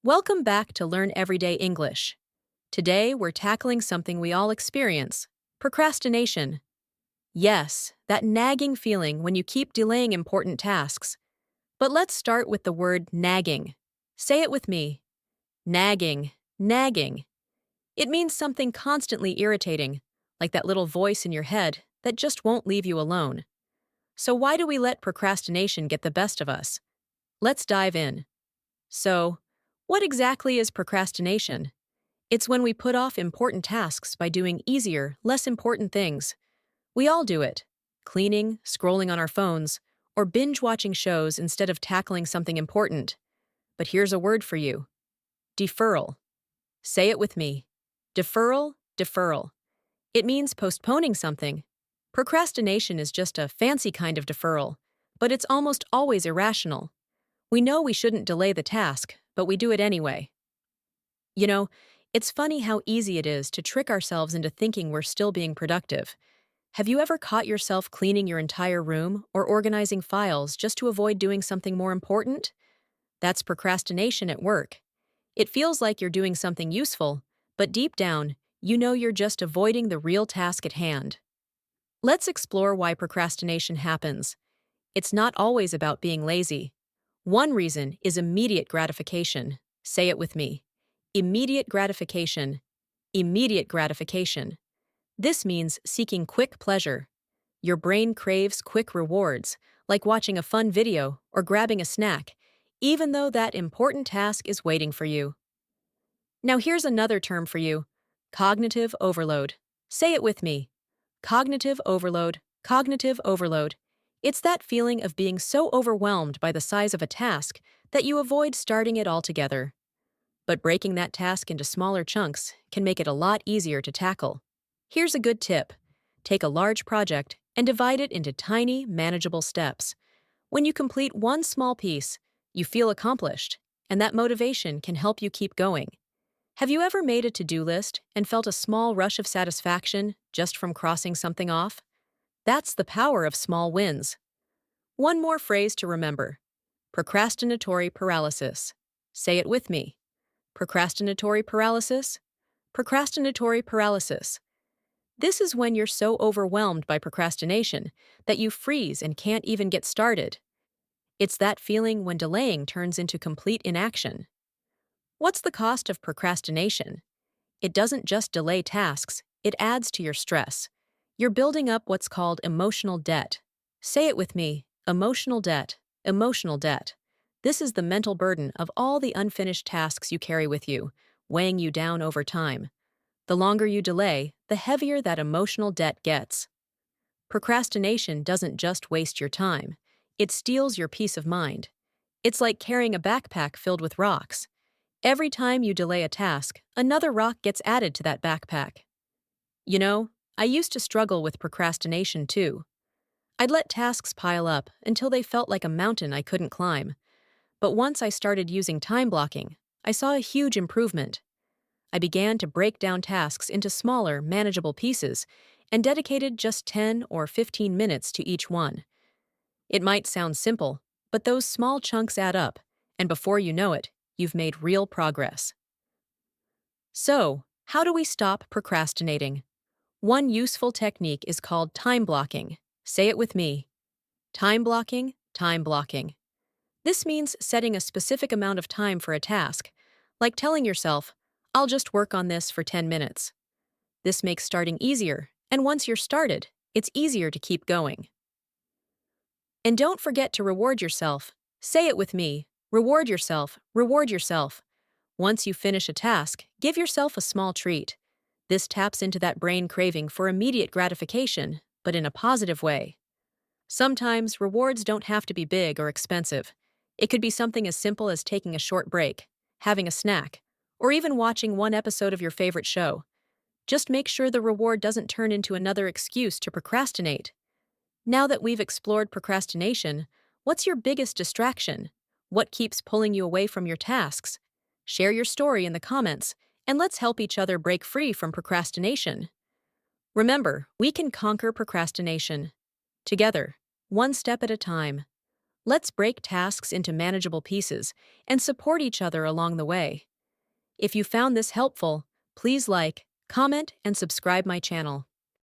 Welcome back to Learn Everyday English. Today, we're tackling something we all experience: procrastination. Yes, that nagging feeling when you keep delaying important tasks. But let's start with the word nagging. Say it with me. Nagging, nagging. It means something constantly irritating, like that little voice in your head that just won't leave you alone. So, why do we let procrastination get the best of us? Let's dive in. So, what exactly is procrastination? It's when we put off important tasks by doing easier, less important things. We all do it: cleaning, scrolling on our phones, or binge watching shows instead of tackling something important. But here's a word for you: deferral. Say it with me. Deferral, deferral. It means postponing something. Procrastination is just a fancy kind of deferral, but it's almost always irrational. We know we shouldn't delay the task, but we do it anyway. You know, it's funny how easy it is to trick ourselves into thinking we're still being productive. Have you ever caught yourself cleaning your entire room or organizing files just to avoid doing something more important? That's procrastination at work. It feels like you're doing something useful, but deep down, you know you're just avoiding the real task at hand. Let's explore why procrastination happens. It's not always about being lazy. One reason is immediate gratification. Say it with me. Immediate gratification. Immediate gratification. This means seeking quick pleasure. Your brain craves quick rewards, like watching a fun video or grabbing a snack, even though that important task is waiting for you. Now here's another term for you: cognitive overload. Say it with me. Cognitive overload, cognitive overload. It's that feeling of being so overwhelmed by the size of a task that you avoid starting it altogether. But breaking that task into smaller chunks can make it a lot easier to tackle. Here's a good tip: take a large project and divide it into tiny, manageable steps. When you complete one small piece, you feel accomplished, and that motivation can help you keep going. Have you ever made a to-do list and felt a small rush of satisfaction just from crossing something off? That's the power of small wins. One more phrase to remember: procrastinatory paralysis. Say it with me. Procrastinatory paralysis? Procrastinatory paralysis. This is when you're so overwhelmed by procrastination that you freeze and can't even get started. It's that feeling when delaying turns into complete inaction. What's the cost of procrastination? It doesn't just delay tasks, it adds to your stress. You're building up what's called emotional debt. Say it with me. Emotional debt. Emotional debt. This is the mental burden of all the unfinished tasks you carry with you, weighing you down over time. The longer you delay, the heavier that emotional debt gets. Procrastination doesn't just waste your time, it steals your peace of mind. It's like carrying a backpack filled with rocks. Every time you delay a task, another rock gets added to that backpack. You know, I used to struggle with procrastination too. I'd let tasks pile up until they felt like a mountain I couldn't climb. But once I started using time blocking, I saw a huge improvement. I began to break down tasks into smaller, manageable pieces and dedicated just 10 or 15 minutes to each one. It might sound simple, but those small chunks add up, and before you know it, you've made real progress. So, how do we stop procrastinating? One useful technique is called time blocking. Say it with me. Time blocking, time blocking. This means setting a specific amount of time for a task, like telling yourself, "I'll just work on this for 10 minutes." This makes starting easier, and once you're started, it's easier to keep going. And don't forget to reward yourself. Say it with me. Reward yourself, reward yourself. Once you finish a task, give yourself a small treat. This taps into that brain craving for immediate gratification, but in a positive way. Sometimes rewards don't have to be big or expensive. It could be something as simple as taking a short break, having a snack, or even watching one episode of your favorite show. Just make sure the reward doesn't turn into another excuse to procrastinate. Now that we've explored procrastination, what's your biggest distraction? What keeps pulling you away from your tasks? Share your story in the comments, and let's help each other break free from procrastination. Remember, we can conquer procrastination together, one step at a time. Let's break tasks into manageable pieces and support each other along the way. If you found this helpful, please like, comment, and subscribe my channel.